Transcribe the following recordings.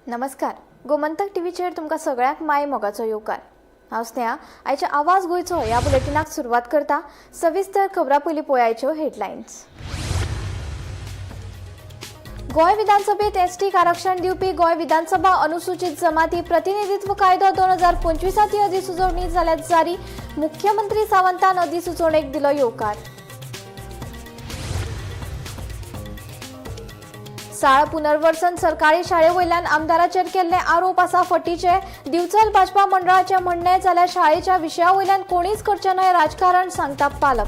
नमस्कार. गोमंतक टीव्हीचेर तुमकां सगळ्यांक माय मोगाचो येवकार. हांव स्नेहा. आयचे आवाज गोंयचो ह्या बुलेटिनाक सुरवात करता. सविस्तर खबरां पयलीं पळोवयाच्यो हेडलायन्स. गोंय विधानसभेत एसटीक आरक्षण दिवपी गोंय विधानसभा अनुसूचित जमाती प्रतिनिधित्व कायदो 2025 अधिसुचोवणी जाल्यात जारी. मुख्यमंत्री सावंतान अधिसुचोवणेक दिलो येवकार. साळ पुनर्वसन सरकारी शाळेवयल्यान आमदाराचेर केल्ले आरोप आसा फटीचे. दिवचल भाजपा मंडळाचे म्हणणे जाल्यार शाळेच्या विशयावयल्यान कोणीच करचे न्हय राजकारण, सांगता पालक.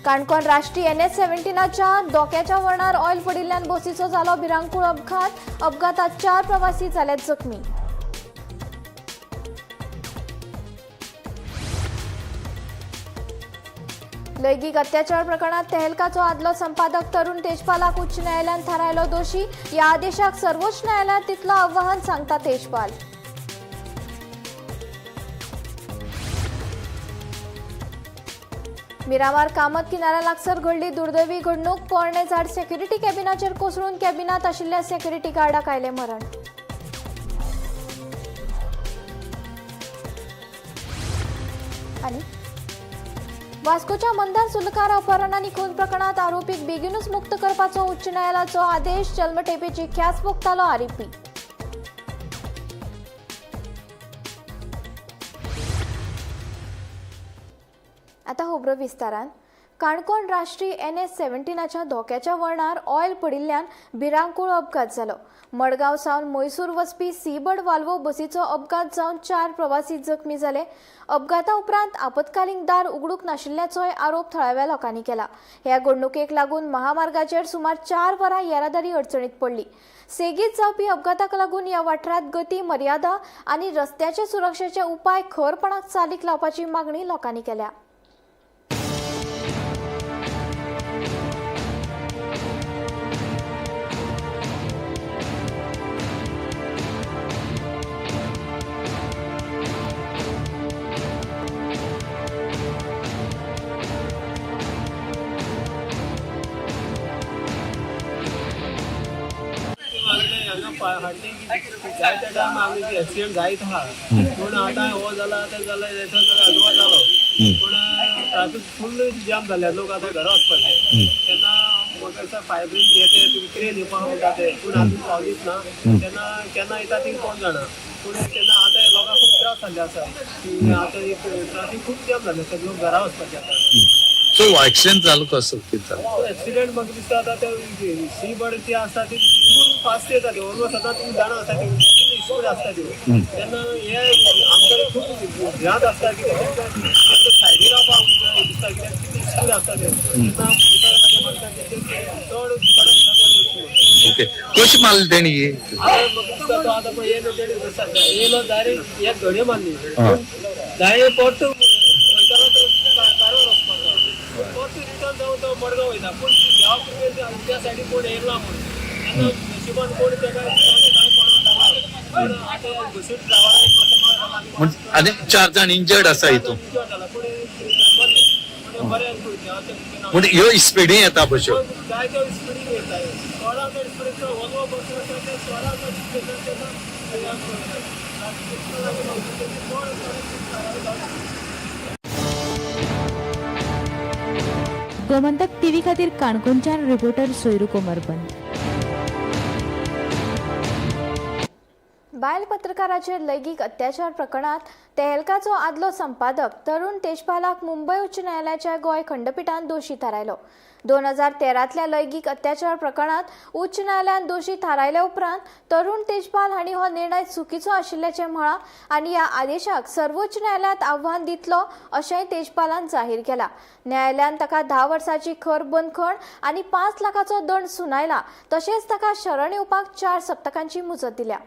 काणकोण राष्ट्रीय NH-17च्या धोक्याच्या वळणार ऑयल पडिल्ल्यान बसीचो जालो भिरांकूळ अपघात. अपघातात 4 प्रवासी जाल्यात जखमी. लैंगिक अत्याचार प्रकरणात तेहलकाचो आदलो संपादक तरुण तेजपालाक उच्च न्यायालयान थारायलो दोशी. ह्या आदेशाक सर्वोच्च न्यायालयात दितलो आव्हान, सांगता तेजपाल. मिरामार कामत किनाऱ्या लागसर घडली दुर्दैवी घडणूक. पोरणे झाड सेक्युरिटी कॅबिनाचेर कोसळून कॅबिनात आशिल्ल्या सेक्युरिटी गार्डाक आयले मरण. आनी वास्कोच्या मंदार सुलकार अपहरण आनी खून प्रकरणात आरोपीक बेगीनूच मुक्त करपाचो उच्च न्यायालयाचो आदेश. जल्मठेपेची ख्यास्त भोगतालो आरोपी. आता खबरो विस्तारान. काणकोण राष्ट्रीय NH-17च्या धोक्याच्या वळणार ऑयल पडिल्ल्यान भिरांकूळ अपघात जालो. मडगांव सावन मैसूर वचपी सीबर्ड वाल्वो बसीचो अपघात जावन 4 प्रवासी जखमी जाले. अपघाता उपरांत आपतकालीन दार उगडूंक नाशिल्ल्याचोय आरोप थळाव्या लोकांनी केला. ह्या घडणुकेक लागून महामार्गाचेर सुमार 4 वरां येरादारी अडचणीत पडली. सेगीत जावपी अपघाताक लागून ह्या वाठारांत गती मर्यादा आनी रस्त्याचे सुरक्षेचे उपाय खरपणाक चालीक लावपाची मागणी लोकांनी केल्या. जायत्या टायमा आमचे एक्सिडेंट जायत आहा पूण आतां हो जाला आतां जाला येतो जालो जालो पूण ट्राफीक फुल्ल जाम जाल्या. लोक आतां घरा वचपाचे तेन्ना मोटरसायकल फायब्रीज येते क्रेन येवपाक वयता ते पूण आजून पावलीच ना. तेन्ना केन्ना येता ती कोण जाणा. पूण तेन्ना आतां लोकांक खूब त्रास जाल्ले आसा की आतां ट्राफीक खूब जाम जाल्ले आसा. लोक घरा वचपाचे आतां. सो एक्सिडेंट जालो कसो कितें जालो? एक्सिडेंट म्हाका दिसता आतां ते सी बर्ड ती आसता ती फास्ट येता ती ऑलमोस्ट आतां तुमी जाणा आसा ती स्पीड आसता ती. तेन्ना हे आमकां खूब ध्यान आसता की सायडीन रावपाक दिसता कित्याक कितली स्पीड आसता ते. तेन्ना चड ओके कशी मारली तेणी? म्हाका दिसता तो आतां पळय येयलो तेणी येयलो डायरेक्ट एक घडये मारली. डायरेक्ट परत वयतालो तो कारवार वचपाक परत रिटर्न जावन तो मडगांव वयता. पूण देवा त्या सायडीन कोण येयलो ना म्हणून तेन्ना नशिबान कोण तेका आनी 4 जाण इंजर्ड आसा हितून. पूण ह्यो स्पिडीन येता पश्यो. जायत्यो स्पिडीन येता. 16 स्पिडीन वल्लो बस 16 गोमंतक टीव्ही खातीर काणकोणच्यान रिपोर्टर सोयरू कोमरपंत. बायल पत्रकाराचेर लैंगिक अत्याचार प्रकरणात तेहलकाचो आदलो संपादक तरुण तेजपालाक मुंबय उच्च न्यायालयाच्या गोंय खंडपीठान दोशी थारायलो. 2013तल्या लैंगिक अत्याचार प्रकरणात उच्च न्यायालयान दोशी थारायल्या उपरांत तरुण तेजपाल हांणी हो निर्णय चुकीचो आशिल्ल्याचें म्हळां आनी ह्या आदेशाक सर्वोच्च न्यायालयात आव्हान दितलो अशेंय तेजपालान जाहीर केलां. न्यायालयान ताका 10 वर्सांची खर बंदखण आनी 5 लाखाचो दंड सुनायला. तशेंच ताका शरण येवपाक 4 सप्तकांची मुजत दिल्या.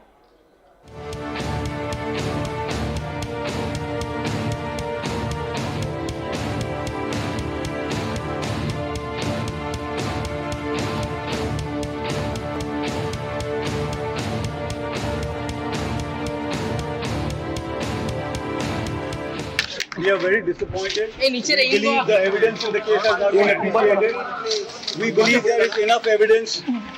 We are very disappointed. We believe the evidence in the case has not been appreciated. we believe there is enough evidence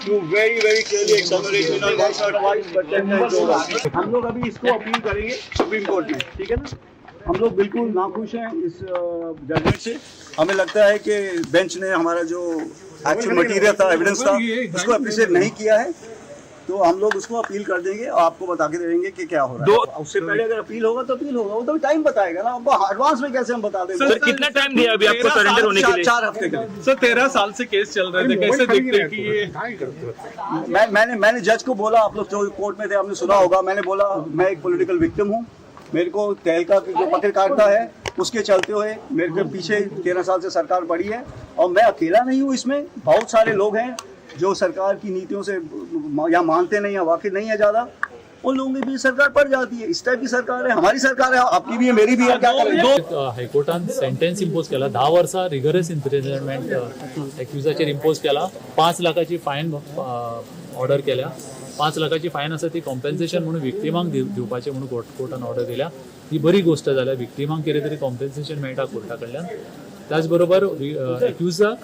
to very clearly exonerate him, not once, not twice, but 10 times over. हम लोग अभी इसको appeal करेंगे supreme court में, ठीक है ना? हम लोग बिल्कुल नाखुश हैं इस जजमेंट से। हमें लगता है कि बेंच ने हमारा जो एक्चुअल मटीरियल था, एविडेंस था, उसको अप्रिशिएट नहीं किया है, तो हम लोग उसको अपील कर देंगे और आपको बता के देंगे कि क्या हो रहा है। उससे पहले अगर अपील होगा तो अपील होगा, वो तो टाइम बताएगा ना, आपको एडवांस में कैसे हम बता देंगे? सर कितना टाइम दिया अभी आपको सरेंडर होने के लिए? 4 हफ्ते के लिए। सर 13 साल से केस चल रहे थे, कैसे देखते हैं कि ये मैंने जज को बोला, आप लोग जो कोर्ट में थे आपने सुना होगा, मैंने बोला मैं एक पॉलिटिकल विक्टिम हूँ, मेरे को तहलका जो पत्रकारिता है उसके चलते हुए मेरे के पीछे 13 साल से सरकार पड़ी है, और मैं अकेला नहीं हूँ इसमें, बहुत सारे लोग हैं जो सरकार की नीतियों से या मानते नहीं या वाकिफ नहीं है ज़्यादा, उन लोगों की भी सरकार पड़ जाती है। इस टाइप की सरकार है, हमारी सरकार है, आपकी भी है, मेरी भी है, क्या करें? हायकोर्टान सेंटेन्स इम्पोज केला 10 वर्सां रिगरस इम्प्रिझनमेंट एक्युजाचेर इम्पोज केला, 5 लाखाची फायन ऑर्डर केल्या, 5 लाखाची फायन आसा ती कॉम्पेन्सेशन म्हणून विक्टिमांक दिवपाचें म्हणून कोर्टान ऑर्डर दिल्या। ही बरी गोष्ट जाल्या, विक्टिमांक कितें तरी कॉम्पेन्सेशन मेळटा कोर्टा कडल्यान। त्याच बरोबर एक्युजाक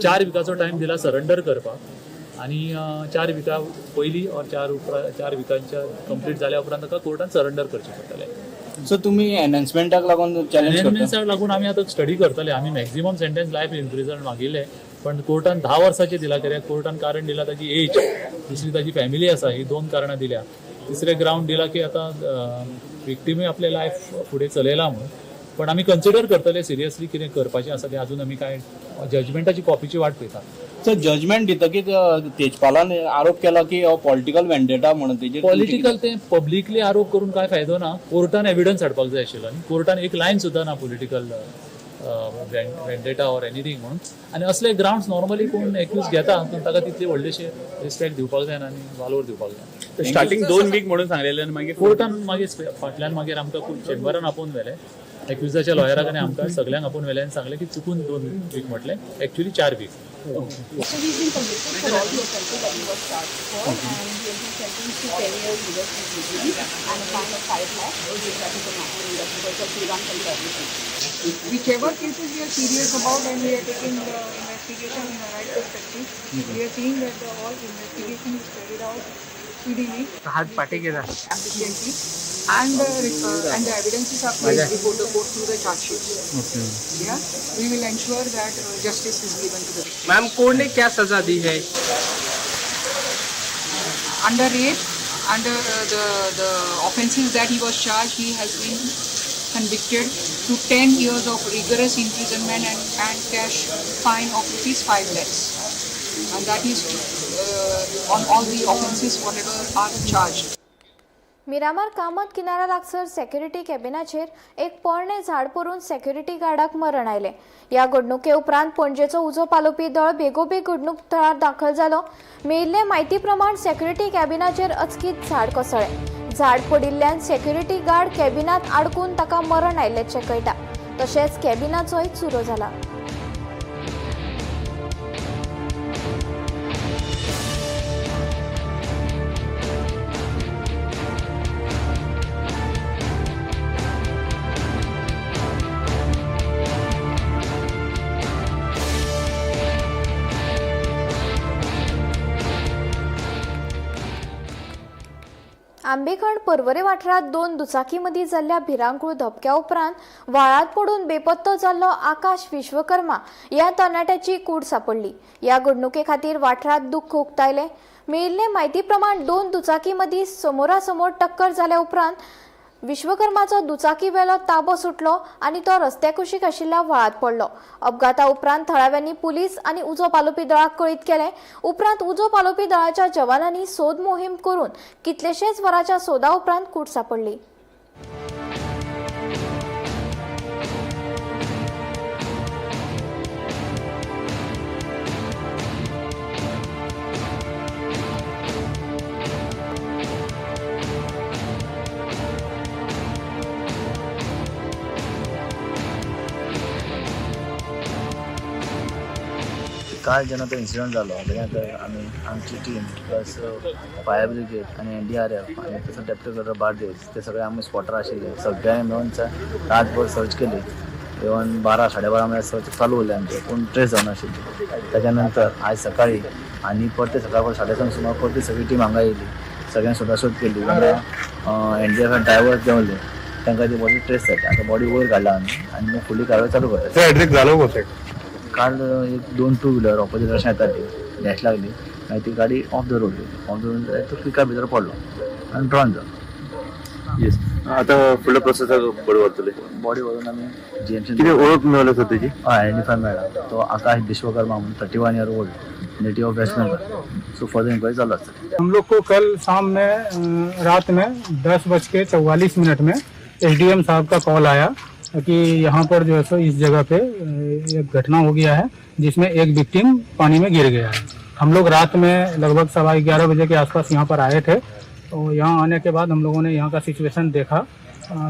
4 विकाचो टायम दिला सरेंडर करपाक, आणि 4 विका पयलीं और 4 विकांच्या कंप्लीट जाल्या उपरांत ताका कोर्टान सरेंडर करचें पडटलें। सो तुम्ही एनहान्समेंटाक लागून चॅलेंज करता? एनहान्समेंटाक लागून आमी आतां स्टडी करतले। आमी मॅक्झिमम सेंटेन्स लायफ इम्प्रिझन मागिल्ले, पण कोर्टान 10 वर्सांचे दिला, कित्याक कोर्टान कारण दिला ताची एज, दुसरी ताची फॅमिली आसा, ही 2 कारणां दिल्या। तिसरें ग्रावंड दिला की आतां विक्टिमी आपलें लायफ फुडें चलयला म्हणून, पण आमी कन्सिडर करतले सिरियसली कितें करपाचें आसा तें। अजून आमी कांय जजमेंटाची कॉपीची वाट पळयता। सर जजमेंट दितकीच तेजपालान आरोप केला की पॉलिटिकल वेंडेटा म्हणून तेजेर पॉलिटिकल ते पब्लिकली आरोप करून काय फायदो ना, कोर्टान एविडन्स हाडपाक जाय आशिल्लो, आनी कोर्टान एक लायन सुद्दां ना पॉलिटिकल वेंडेटा ऑर एनिथींग म्हणून। आनी असले ग्राउंड्स नॉर्मली कोण एक्यूज घेता पूण ताका तितले व्हडलेशे रिस्पेक्ट दिवपाक जायना आनी वालोर दिवपाक जाय। स्टार्टिंग 2 वीक म्हणून सांगलेले आनी मागीर कोर्टान मागीर फाटल्यान मागीर आमकां चेंबरान आपोवन व्हेले, एक्युजाच्या लॉयराक आनी आमकां सगळ्यांक आपोवन व्हेले आनी सांगलें की चुकून 2 वीक म्हटलें, actually 4 week. So he's been convicted for all the offences that he was charged for, and he has been sentenced to 10 years US imprisonment and a fine of 5 lakhs, that is the maximum that because of freedom and everything. Whichever cases we are serious about and we are taking the investigation in the right perspective, we are seeing that all investigation is carried out speedily, efficiently, and the evidences are placed before the court through the charge sheets. Yeah, we will ensure that justice is given to the victim. Ma'am court ने क्या सजा दी है? Under rape, under the offences that he was charged, he has been convicted to 10 years of rigorous imprisonment and cash fine of ₹5 lakhs, and that is on all the offences whatever are charged. Miramar Kamat किनारा लागसर security कॅबिनाचेर एक पोरणे झाड पडून security गार्डाक मरण आयले। या घडणुके उपरांत पणजेचो उजो पालोवपी दळ बेगोबेग घडणूक थळार दाखल जालो। मेळिल्ले म्हायती प्रमाण सेक्युरिटी कॅबिनाचेर अचकीत झाड कोसळ्ळें। झाड पडिल्ल्यान सेक्युरिटी गार्ड कॅबिनात आडकून ताका मरण आयिल्ल्याचें कळटा। तशेंच कॅबिनाचोय चुरो जाला। आंबेखंड पर्वरे वाठारात 2 दुचाकी मदीं जाल्ल्या भिरांकूळ धपक्या उपरांत व्हाळांत पडून बेपत्तो जाल्लो आकाश विश्वकर्मा ह्या तरणाट्याची कूड सापडली। ह्या घडणुके खातीर वाठारात दुख्ख उक्तायलें। मेळिल्ले म्हायती प्रमाण 2 दुचाकी मदीं समोरासमोर टक्कर जाल्या उपरांत विश्वकर्माचो दुचाकी वेलो ताबो सुटलो आनी तो रस्त्या कुशीक आशिल्ल्या व्हाळांत पडलो। अपघाता उपरांत थळाव्यांनी पुलीस आनी उजो पालोवपी दळाक कळीत केलें। उपरांत उजो पालोवपी दळाच्या जवानांनी सोद मोहीम करून कितलेशेच वरांच्या सोदा उपरांत कूड सापडली। काल जेन्ना तो इन्सिडंट जालो तेन्ना आमी आमची टीम प्लस फायर ब्रिगेड आनी NDRF आनी तसो डेप्युटी कलेक्टर बार्देस ते सगळे आमी स्पॉटार आशिल्ले। सगळ्यांनी मेळून रातभर सर्च केली, इवन 12-12:30 म्हणल्यार चालू उरलें आमचें पूण ट्रेस जावना आशिल्ली. ताच्या नंतर आयज सकाळी आनी परते सकाळ 7:30 सुमार परती सगळी टीम हांगा येयली. सगळ्यांनी सोदासोद केली. NDRF ड्रायव्हर जेवले तांकां ती बॉडी ट्रेस जाता. आतां बॉडी वयर काडला आनी फुडली कारवाय चालू करता. काल एक 2 टू व्हिलर ऑपोजीट रस्त्यान येता ती डॅश लागली आनी ती गाडी ऑफ द रोड तो पिका भितर पडलो आनी ड्रॉन जालो. येस आता फुडल्या प्रोसेसाक बडी व्हरतले. बॉडी व्हरून आमी GMC कितें वळख मेळ्ळ्या सर तेजी? आयडेंटिफाय मेळ्ळा. तो आकाश विश्वकर्मा म्हणून 31 year old, native of West Bengal. So further inquiry चालू आसता. हम लोग को कल शाम में रात में 10:44 में SDM साहब का कॉल आया कि यहाँ पर जो है सो इस जगह पे एक घटना हो गया है जिसमें एक विक्टिम पानी में गिर गया है. हम लोग रात में लगभग 11:15 बजे के आसपास यहाँ पर आए थे. तो यहाँ आने के बाद हम लोगों ने यहाँ का सिचुएशन देखा.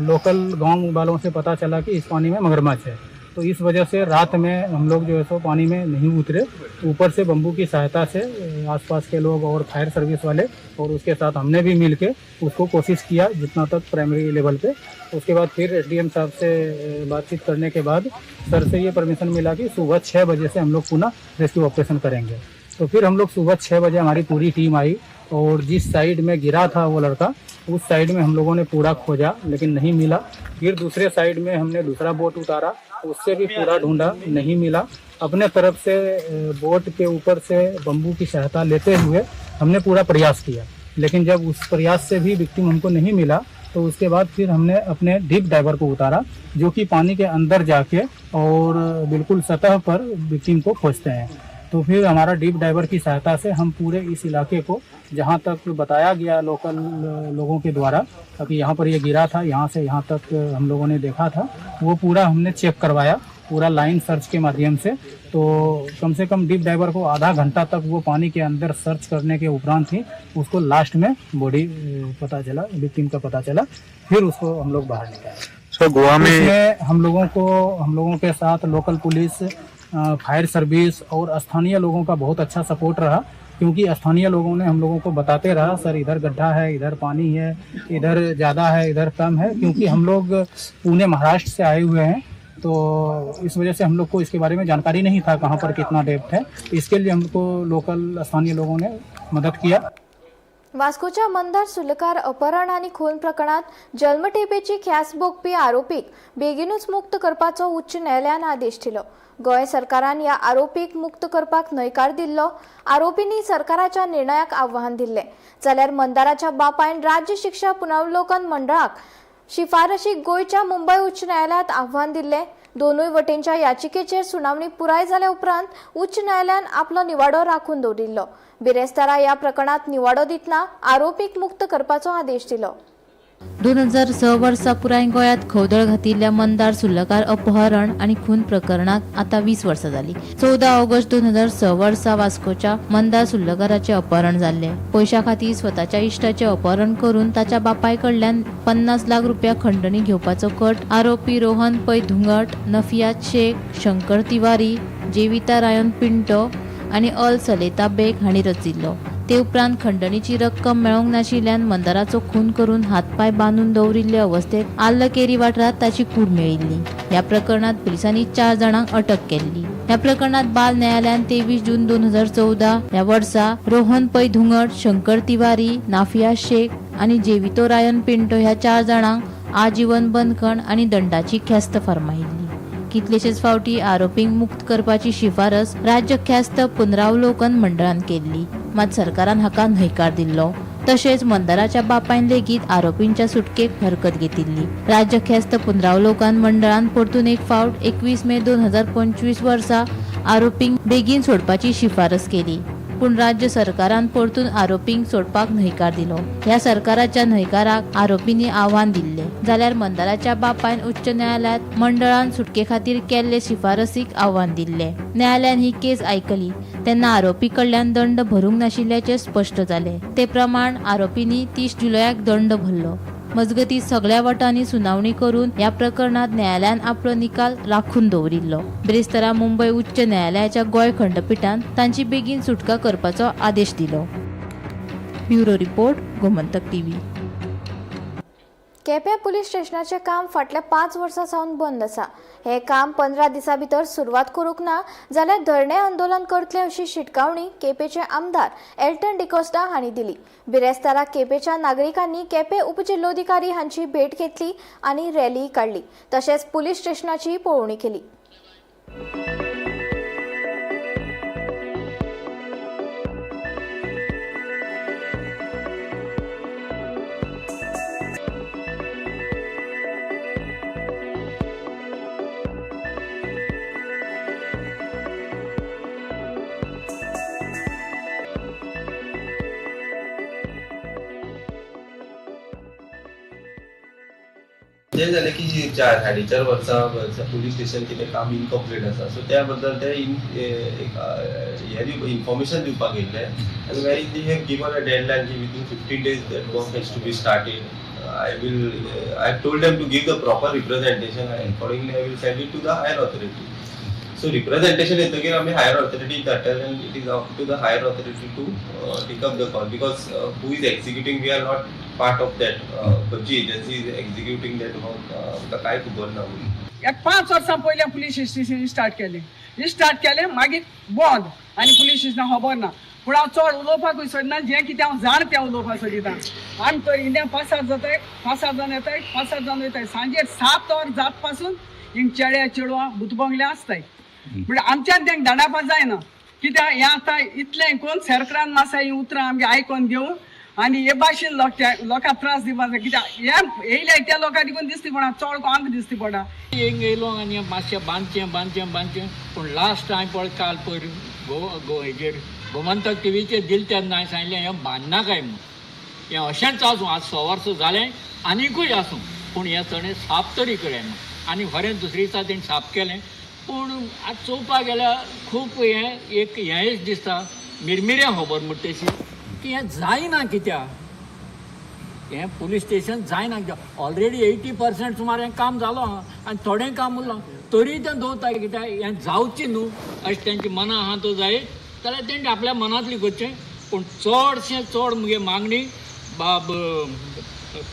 लोकल गांव वालों से पता चला कि इस पानी में मगरमच्छ है. तो इस वजह से रात में हम लोग जो है सो पानी में नहीं उतरे. ऊपर से बम्बू की सहायता से आसपास के लोग और फायर सर्विस वाले और उसके साथ हमने भी मिल के उसको कोशिश किया जितना तक प्राइमरी लेवल पे. उसके बाद फिर SDM साहब से बातचीत करने के बाद सर से ये परमिशन मिला कि सुबह 6 बजे से हम लोग पुनः रेस्क्यू ऑपरेशन करेंगे. तो फिर हम लोग सुबह 6 बजे हमारी पूरी टीम आई और जिस साइड में गिरा था वो लड़का उस साइड में हम लोगों ने पूरा खोजा लेकिन नहीं मिला. फिर दूसरे साइड में हमने दूसरा बोट उतारा, उससे भी पूरा ढूंढा, नहीं मिला. अपने तरफ से बोट के ऊपर से बम्बू की सहायता लेते हुए हमने पूरा प्रयास किया लेकिन जब उस प्रयास से भी विक्टिम हमको नहीं मिला तो उसके बाद फिर हमने अपने डीप डाइवर को उतारा जो कि पानी के अंदर जाके और बिल्कुल सतह पर विक्टिम को खोजते हैं. तो फिर हमारा डीप डाइवर की सहायता से हम पूरे इस इलाके को जहाँ तक बताया गया लोकल लोगों के द्वारा कि यहाँ पर ये गिरा था, यहाँ से यहाँ तक हम लोगों ने देखा था, वो पूरा हमने चेक करवाया पूरा लाइन सर्च के माध्यम से. तो कम से कम डीप डाइवर को आधा घंटा तक वो पानी के अंदर सर्च करने के उपरांत ही उसको लास्ट में बॉडी पता चला, विक्टिम का पता चला. फिर उसको हम लोग बाहर निकाले. सर गोवा में हम लोगों के साथ लोकल पुलिस, फायर सर्विस और स्थानीय लोगों का बहुत अच्छा सपोर्ट रहा क्योंकि स्थानीय लोगों ने हम लोगों को बताते रहा सर इधर गड्ढा है, इधर पानी है, इधर ज़्यादा है, इधर कम है. क्योंकि हम लोग पुणे महाराष्ट्र से आए हुए हैं तो इस वजह से हम लोग को इसके बारे में जानकारी नहीं था कहाँ पर कितना डेप्थ है. इसके लिए हमको लोकल स्थानीय लोगों ने मदद किया. वास्कोच्या मंदार सुलकार अपहरण आणि खून प्रकरणात जल्मठेपेची ख्यास भोगपी आरोपीक बेगीनूच मुक्त करपाचो उच्च न्यायालयान आदेश दिलो. गोंय सरकारान ह्या आरोपीक मुक्त करपाक न्हयकार दिल्लो. आरोपींनी सरकाराच्या निर्णयाक आव्हान दिल्ले जाल्यार मंदाराच्या बापायन राज्य शिक्षा पुनर्वलोकन मंडळाक शिफारशीक गोंयच्या मुंबय उच्च न्यायालयात आव्हान दिल्ले. दोनूय वटेंच्या याचिकेचेर सुनावणी पुराय जाल्या उपरांत उच्च न्यायालयान आपलो निवाडो राखून दवरिल्लो. बिरेस्तारा ह्या प्रकरणात निवाडो दितना आरोपीक मुक्त करपाचो आदेश दिलो. 2006 वर्सा पुराय गोंयांत खवदळ घातिल्ल्या मंदार सुर्लकार अपहरण आणि खून प्रकरणाक आता 20 वर्सां जाली. 14 ऑगस्ट 2006 वर्सा वास्कोच्या मंदार सुर्लकाराचे अपहरण जाल्ले. पैशा खातीर स्वताच्या इश्टाचे अपहरण करून ताच्या बापाय कडल्यान 50 लाख रुपया खंडणी घेवपाचो कट आरोपी रोहन पै धुंगट, नफियात शेख, शंकर तिवारी, जेविता रायन पिंटो आणि अल सलेता बेग हांणी रचिल्लो. ते उपरांत खंडणीची रक्कम मेळोंक नाशिल्ल्यान मंदाराचो खून करून हातपाय बांदून दवरिल्ले अवस्थेत आल्लकेरी वाठारांत ताची कूड मेळिल्ली. ह्या प्रकरणात पुलिसांनी 4 जाणांक अटक केल्ली. ह्या प्रकरणात बाल न्यायालयान 23 जून 2014 ह्या वर्सा रोहन पै धुंगट, शंकर तिवारी, नाफिया शेख आणि जेवितो रायन पिंटो ह्या 4 जाणांक आजीवन बंदखण आणि दंडाची ख्यास्त फर्मायिल्ली. कितलेशेच फावटी आरोपींक मुक्त करपाची शिफारस राज्य ख्यास्त पुनरावलोकन मंडळान केल्ली मात सरकारान हाका न्हयकार दिल्लो. तशेंच मंदाराच्या बापायन लेगीत आरोपींच्या सुटकेक हरकत घेतिल्ली. राज्य ख्यास्त पुनरावलोकन मंडळान परतून एक फावट 21 मे 2025 वर्सा आरोपींक बेगीन सोडपाची शिफारस केली पूण राज्य सरकारान परतून आरोपींक सोडपाक न्हयकार दिलो. ह्या सरकाराच्या न्हयकाराक आरोपींनी आव्हान दिल्ले जाल्यार मंदाराच्या बापायन उच्च न्यायालयात मंडळान सुटके खातीर केल्ले शिफारसीक आव्हान दिल्ले. न्यायालयान ही केस आयकली तेन्ना आरोपी कडल्यान दंड भरूंक नाशिल्ल्याचे स्पश्ट जाले. ते प्रमाण आरोपींनी 30 जुलयाक दंड भरलो. मजगती सगळ्या वटांनी सुनावणी करून ह्या प्रकरणात न्यायालयान आपलो निकाल राखून दवरिल्लो. बिरेस्तारा मुंबय उच्च न्यायालयाच्या गोंय खंडपीठान तांची बेगीन सुटका करपाचो आदेश दिलो. Bureau report, Gomantak TV. केप्यां पुलीस स्टेशनाचें काम फाटल्या 5 वर्सां सावन बंद आसा. हे काम 15 दिसां भितर सुरवात करूंक ना जाल्यार धरणे आंदोलन करतले अशी शिटकावणी केपेचे आमदार एल्टन डिकोस्टा हांणी दिली. बिरेस्तारा केपेच्या नागरिकांनी केपे उपजिल्लोधिकारी हांची भेट घेतली आनी रॅली काढली. तशेंच पुलीस स्टेशनाची पळोवणी केली. जे जालें की 4.5 वर्सां पुलीस स्टेशन कितें काम इनकम्प्लीट आसा, सो त्या बद्दल ते इन्फॉर्मेशन दिवपाक येयल्ले आनी very they have given a deadline की within 15 days that work has to be started. I told them to give the proper representation and accordingly I will send it to the higher authority. So representation येतकीर आमी higher authority धाडटात and it is up to the higher authority to take up the call because who is executing, we are not part of that. खंयची agency is executing that आमकां कांय खबर ना. 5 वर्सां पयलीं पुलीस स्टेशन स्टार्ट केलें मागीर बंद आनी पुलीस स्टेशनाक खबर ना. पूण हांव चड उलोवपाकूय सोदना, जें कितें हांव जाण तें उलोवपाक सोदिता. आमी तर हिंद्या 5-7 जाताय, 5-7 जाण येताय, 5-7 जाण वयताय. सांजे 7 वर जात पासून हिंग चेड्या चेडवां भुतबंगले आसताय. म्हणजे आमच्यान तेंक धाडपाक जायना कित्याक हें आतां इतलें कोण सरकारान मातशें ही उतरां आमगे आयकोन घेवन आनी हे भाशेन लोकांक त्रास दिवपाक जाय. कित्याक हें येयल्या त्या लोकांक देखून दिसती पडना, चड आमकां दिसती पडा. येयलो आनी मातशें बांदचें पूण लास्ट हांवें पळय काल पयर हेजेर गोमंतक टीव्हीचेर दिलें तेन्ना हांवें सांगलें हें बांदनाकाय म्हूण. हें अशेंच आसूं, आज 6 वर्सां जालें आनीकूय आसूं, पूण हें ताणें साप तरी कळना. आनी खरें दुसरे दिसा तेणें साप केलें. पूण आतां चोवपाक गेल्यार खूब हेंच दिसता मिरमिऱ्या खबर म्हणटा तशी की हें जायना. कित्याक हें पुलीस स्टेशन जायना कित्याक ऑलरेडी 80% सुमार हें काम जालो आनी थोडें काम उरलां तरी तें दवरता. कित्याक हें जावचें न्हू अशें तेंची मनां आहा तो जाय जाल्यार तेंणी आपल्या मनांतली करचें. पूण चड मुगे मागणी बाब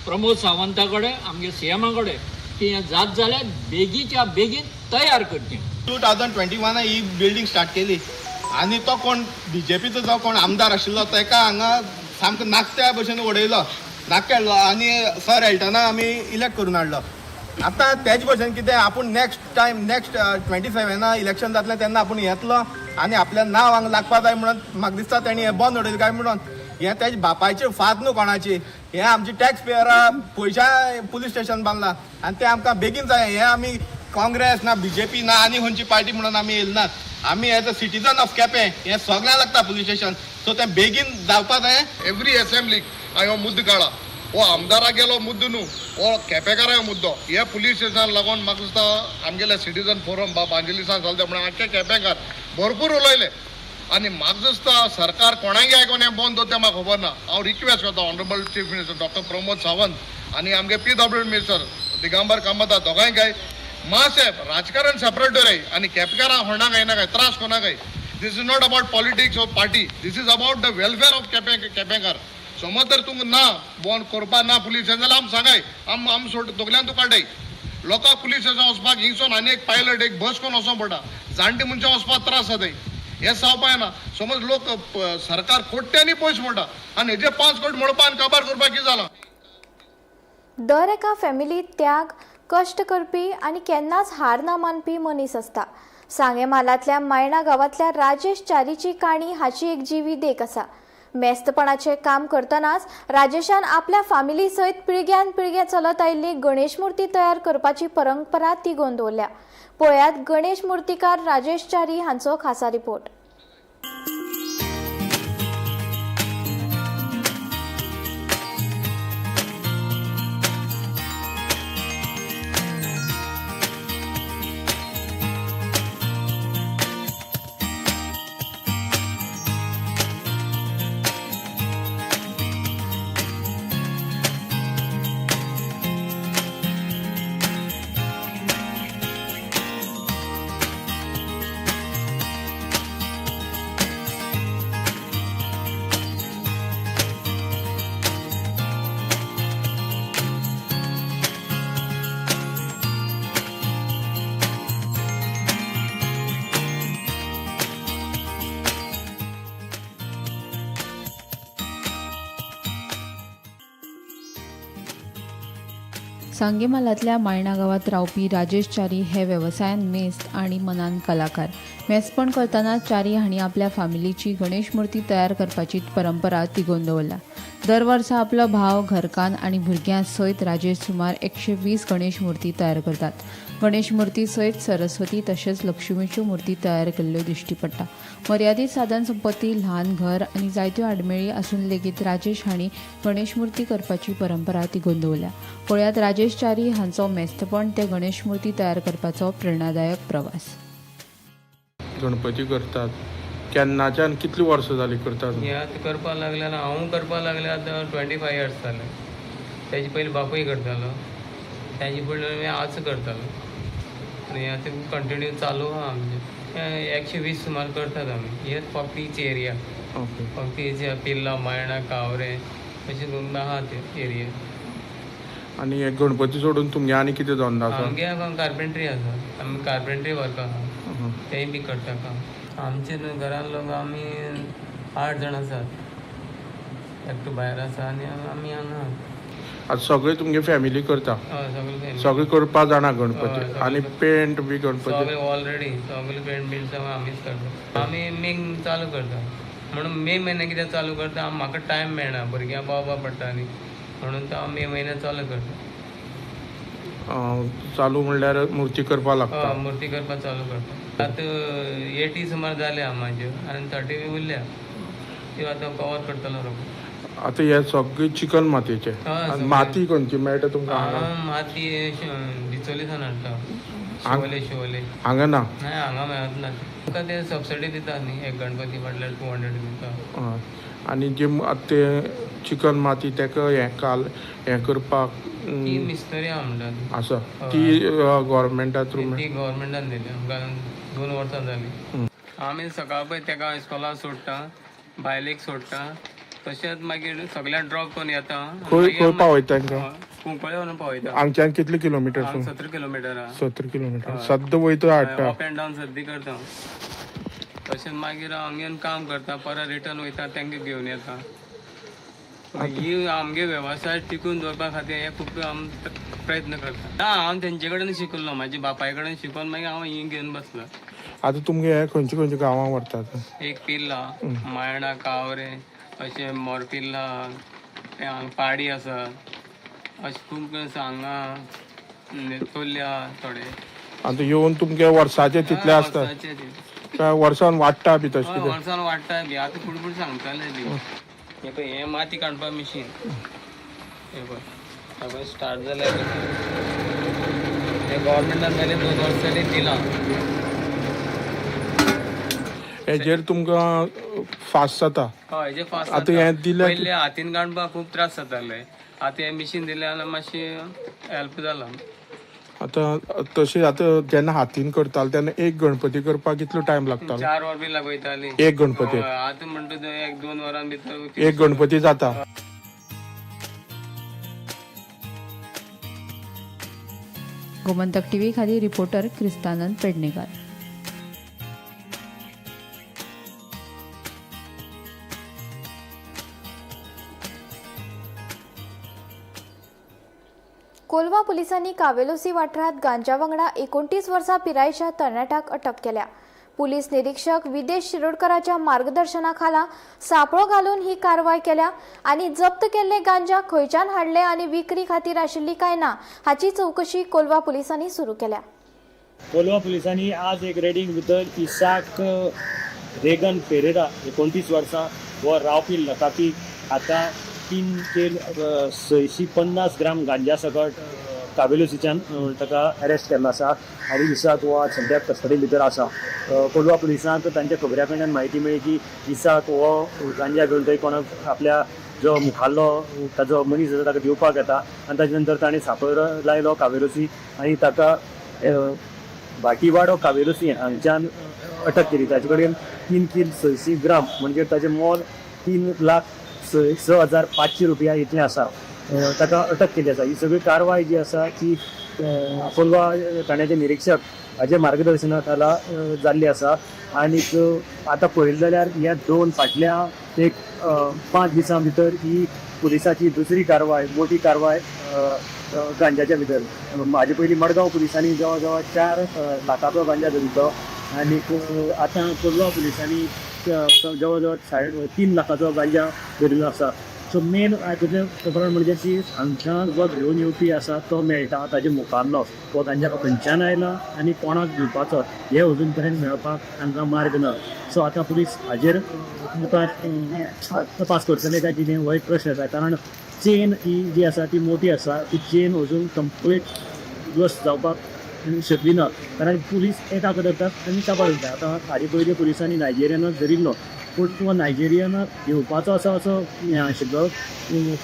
प्रमोद सावंता कडेन आमगे CM कडेन की हें जात जाल्यार बेगीच्या बेगीन तयार करचें. 2021 ही बिल्डींग स्टार्ट केली आनी तो कोण BJPचो जो कोण आमदार आशिल्लो ताका हांगा सामको नाकत्या भशेन उडयलो, नाकेल्लो आनी सर एल्टना आमी इलेक्ट करून हाडलो. आतां तेच भशेन कितें आपूण नेक्स्ट 27 इलेक्शन जातलें तेन्ना आपूण येतलो आनी आपलें नांव हांगा लागपा जाय म्हणून म्हाका दिसता तेणी हें बंद उडयलें काय म्हणून. हें तेजे बापायची फात न्हू कोणाची, हें आमची टॅक्स पेयरां पयशा पुलीस स्टेशन बांदलां आनी तें आमकां बेगीन जाय. हें आमी काँग्रेस ना BJP ना आनी खंयची पार्टी म्हणून आमी येयलनात. आमी as a citizen of Quepem हें सगळ्यांक लागता पुलीस स्टेशन, सो तें बेगीन जावपा जाय. एवरी असेंब्लीक हांवें हो मुद्दो काडला. हो आमदाराक गेलो मुद्दो न्हू, हो केपेकाराक मुद्दो. हे पुलीस स्टेशनाक लागून म्हाका दिसता आमगेले सिटीजन फोरम बांजिलिसान चलता म्हणून आख्खे केपेकार भरपूर उलयले आनी म्हाका दिसता सरकार कोणागे आयकोन हें बंद दवरता म्हाका खबर ना. हांव रिक्वेस्ट करता honourable chief minister doctor Pramod Sawant आनी आमगे PWD मिनिस्टर दिगंबर कामत दोगांयकाय मातशें राजकारण सेपरेट दवराय आनी केपेकारांक होणाक येनाकाय, त्रास कोणाकाय. This is not about politics of party, this is about the welfare of केपेकार. समज जर तुमकां ना बंद करपा ना पुलीस स्टेशन जाल्यार आमी सांगाय, आमी सोड तगल्यान तूं काडाय. लोकांक पुलीस स्टेशन वचपाक हिंगसून आनी एक पायलट एक बस करून वचों पडटा, जाणटे मनशां वचपाक त्रास जाताय. हें जावपाक ना. समज लोक सरकार कोट्यांनी पयस म्हणटा आनी हेजे 5 कोटी म्हणपा आनी काबार करपाक कितें जालां. दर एका फॅमिलीत त्याग, कश्ट करपी आनी केन्नाच हार ना मानपी मनीस आसता. सांगेमालांतल्या मायणा गांवांतल्या राजेश च्यारीची काणी हाची एक जिवी देख आसा. मेस्तपणाचें काम करतनाच राजेशान आपल्या फामिली सयत पिळग्यान पिळगे चलत आयिल्ली गणेश मुर्ती तयार करपाची परंपरा तिगोवन दवरल्या. पळयात गणेश मुर्तीकार राजेश च्यारी हांचो खासा रिपोर्ट. सांगेमालातल्या मायणा गावात रावपी राजेश च्यारी हे वेवसायान मेस्त आणि मनान कलाकार. मेस्तपण करतना च्यारी हांणी आपल्या फॅमिलीची गणेश मूर्ती तयार करपाची परंपरा तिगोवन दवरला. दर वर्सा आपलो भाव, घरकान्न आनी भुरग्यां सयत राजेश सुमार 120 गणेश मूर्ती तयार करतात. गणेश मूर्ती सयत सरस्वती तशेंच लक्ष्मीच्यो मूर्ती तयार केल्ल्यो दिश्टी पडटा. मर्यादीत साधन संपत्ती, ल्हान घर आनी जायत्यो आडमेळी आसून लेगीत राजेश हांणी गणेश मूर्ती करपाची परंपरा तिगोवन दवरल्या. पळयात राजेश च्यारी हांचो मेस्तपण ते गणेश मूर्ती तयार करपाचो प्रेरणादायक प्रवास. गणपती करतात केन्नाच्यान कितली वर्सां जाली करतात? हे आतां करपाक लागले ना, हांव करपाक लागले आतां 25 इयर्स जाले. तेजे पयलीं बापूय करतालो, तेजे पयलीं आज करतालो आनी आतां कंटिन्यू चालू आहा आमचें. 120 सुमार करतात आमी. हेच फक्त हीच एरिया, फक्त हेचे पिल्ला, मायणा, कावरे अशें करून आहा ते एरिया. आनी हे गणपती सोडून तुमगे आनी कितें धंदो आसा? आमगे कार्पेंट्री आसा, आमी कार्पेंट्री वर्क आहा, तेंय बी करता काम. आमचे घरान लोक आमी 8 जाण आसात. एकटो भायर आसा आनी आमी हांगा. आतां सगळे तुमगे फॅमिली करता? सगळे करपा जाणा गणपती? आनी पेंट बी गणपती सगळे ऑलरेडी सगळे पेंट बीट सगळें आमीच करता. आमी मे चालू करता म्हणून मे म्हयन्या कित्याक चालू करता, म्हाका टायम मेळना, भुरग्यांक पळोवपा पडटा न्ही, म्हणून तो मे म्हयन्यात चालू करता. चालू म्हणल्यार मुर्ती करपा लागता? मुर्ती करपा चालू करता. आतां 80 सुमार जाल्या म्हाज्यो आनी 30 उरल्या, त्यो आतां कवर करतलो रोखडो. आतां हे सगळे चिकन मातयेचे? माती खंयची मेळटा तुमकां? माती बिचोलीसान हाडटा, शिवोले. हांगा ना? हांगा मेळत ना. तुमकां ते सबसिडी दिता न्ही, एक गणपती म्हटल्यार 200 दिता. आनी जे ते चिकन माती तेका हें करपाक ती मिस्त्री आहा म्हणटात आसा, ती गव्हर्मेंटा थ्रू? ती गव्हर्मेंटान दिली आमकां 2 वर्सां जालीं. आमी सकाळ पळय तेका इस्कॉलाक सोडटा, बायलेक सोडटा, तशेंच मागीर सगळ्यांक ड्रॉप करून येता. खंय पावयता तांकां? कुंकळे व्हरून पावयता. हांगच्यान कितले किलोमिटर? 70 किलोमिटर. 70 किलोमिटर सद्द वयता हाडटा? अप एंड डावन सद्दी करता. तशेंच मागीर हांगेन काम करता, परत रिटर्न वयता, तांकां घेवन येता. ही आमगे वेवसाय टिकून दवरपा खातीर हे खूब प्रयत्न करता. हांव तेंचे कडेन शिकलो, म्हाज्या बापाय कडेन शिकून मागीर हांव ही घेवन बसलो. आतां तुमगे हे खंयच्या गांवां व्हरतात? एक पिल्ला, मायणा, कावरे अशें मोरपिल्ला, हांगा पाडी आसा, अशें खूब आसा. हांगा तोल्ल्या थोडे. आतां येवन तुमगे वर्साचे तितले आसता काय वर्सान वाडटा बी तशें कितें? वर्सान वाडटा बी. आतां फुडें सांगताले बी. हे पळय हें माती काडपा मिशीन, हे पळय स्टार्ट जाल्यार हे गव्हर्मेंटान पयलीं 2 वर्सांनी दिलां. हेजेर तुमकां फास्ट जाता? हय, हेजेर फास्ट. आतां हें दिलें पयलीं हातीन काडपाक खूब त्रास जाताले. आतां हें मिशीन दिलें जाल्यार मातशें हेल्प जाला. आतां तशें आतां जेन्ना हातीन करताले तेन्ना एक गणपती करपाक कितलो टायम लागतालो? 4 वर बी लागयताली एक गणपती? आतां म्हणटा 1-2 वरां भितर एक गणपती जाता. गोमंतक टीव्ही खातीर रिपोर्टर क्रिस्तानंद पेडणेकर. कोलवा पोलिसांनी कावेलोसी वाठारात गांजा वांगडा 29 वर्सां पिरायेच्या तरणाट्याक अटक केल्या. पुलीस निरीक्षक विदेश शिरोडकराच्या मार्गदर्शनाखाला सापळो घालून ही कारवाय केल्या आनी जप्त केल्ले गांजा खंयच्यान हाडले आनी विक्री खातीर आशिल्ली काय ना हाची चौकशी कोलवा पोलिसांनी सुरू केल्या. कोलवा पोलिसांनी आज एक रेडींग भितर इसाक रेगन पेरेरा 29 वर्सां व रावपी लताकी आता 3,650 ग्राम गांजा सकट कावेलोसीच्यान ताका अरेस्ट केल्लो आसा आनी दिसाक हो सद्याक कस्टडी भितर आसा. कोलवा पुलिसांक तांच्या खबऱ्या कडल्यान म्हायती मेळ्ळी की दिसाक हो गांजा घेवन थंय कोणाक आपल्या जो मुखाल्लो ताजो मनीस आसा ताका दिवपाक येता आनी ताजे नंतर ताणें सांपळ लायलो कावेलोसी आनी ताका भाटीवाडो कावेलोसी हांगच्यान अटक केली. ताचे कडेन 3,600 ग्राम म्हणजे ताचें मोल 3,06,500 रुपया इतलें आसा. ताका अटक केली आसा. ही सगळी कारवाय जी आसा ती कोलवा ठाण्याचे निरीक्षक हाजे मार्गदर्शना खाला जाल्ली आसा आनीक आतां पळयलें जाल्यार ह्या दोन फाटल्या एक 5 दिसां भितर ही पुलिसाची दुसरी कारवाय मोठी कारवाय गांजाच्या भितर. म्हाजे पयलीं मडगांव पुलिसांनी जवळ जवळ 4 लाखाचो गांजा धरिल्लो आनीक आतां कोलवा पुलिसांनी जवळ जवळ 3.5 लाखाचो गांजा धरिल्लो आसा. सो मेन तुजें प्रकरण म्हणजे की हांगच्यान जो घेवन येवपी आसा तो मेळटा ताजे मुखारलो तो गांजा खंयच्यान आयला आनी कोणाक दिवपाचो हे अजून पर्यंत मेळपाक तांकां मार्ग ना. सो आतां पुलीस हाजेर मुखार तपास करतले काय कितें हो एक प्रश्न आसा. कारण चेन ही जी आसा ती मोठी आसा, ती चेन अजून कंप्लीट वस्त जावपाक शकली ना. कारण पुलीस एका करतात आनी काबार करता. आतां हाजे पयलीं पुलिसांनी नायजेरियनाक धरिल्लो पूण तो नायजेरियनाक घेवपाचो असो हें आशिल्लो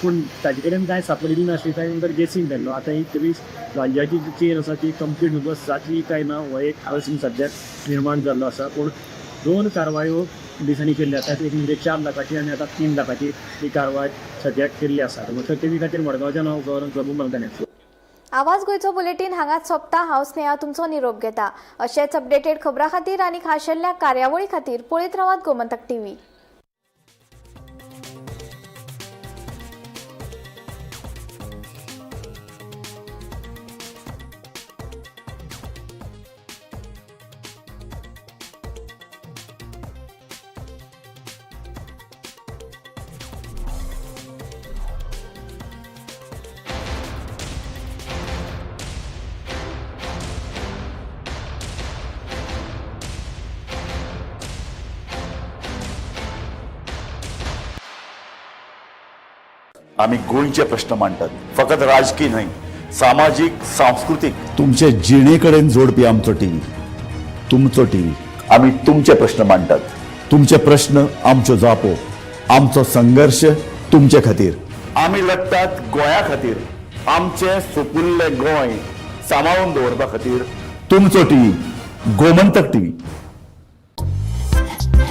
पूण ताजे कडेन कांय सापडिल्ली नासली. ताजे नंतर गेसींग केल्लो. आतां ही पुलीस गांजाची जी चेन आसा ती कंप्लीट वस्त जातली काय ना हो एक आळसीन सद्याक निर्माण जाल्लो आसा. पूण 2 कारवायो पुलिसांनी केल्ली आसा. एक म्हणजे 4 लाखाची आनी आतां 3 लाखाची ही कारवाय सद्याक केल्ली आसा. ते खातीर मडगांवच्यान हांव गौरव प्रभू मलकाने. आवाज गोंयचो बुलेटीन हांगाच सोंपता. हांव स्नेहा तुमचो निरोप घेता. अशेच अपडेटेड खबरां खातीर आनी खाशेल्ल्या कार्यावळी खातीर पळयत रावात गोमंतक टीव्ही. आम्ही गोंयचे प्रश्न मांडटात. फकत राजकीय न्हय, सामाजीक सांस्कृतिक तुमचे जिणेकडेन जोडपी आमचो टीव्ही. तुमचो टीव्ही. आम्ही तुमचे प्रश्न मांडटात. तुमचे प्रश्न आमच्यो जापो. आमचो संघर्श तुमचे खातीर. आम्ही लढटात गोंया खातीर. आमचे सोपुल्ले गोंय सांबाळून दवरपा खातीर. तुमचो टीव्ही गोमंतक टीव्ही.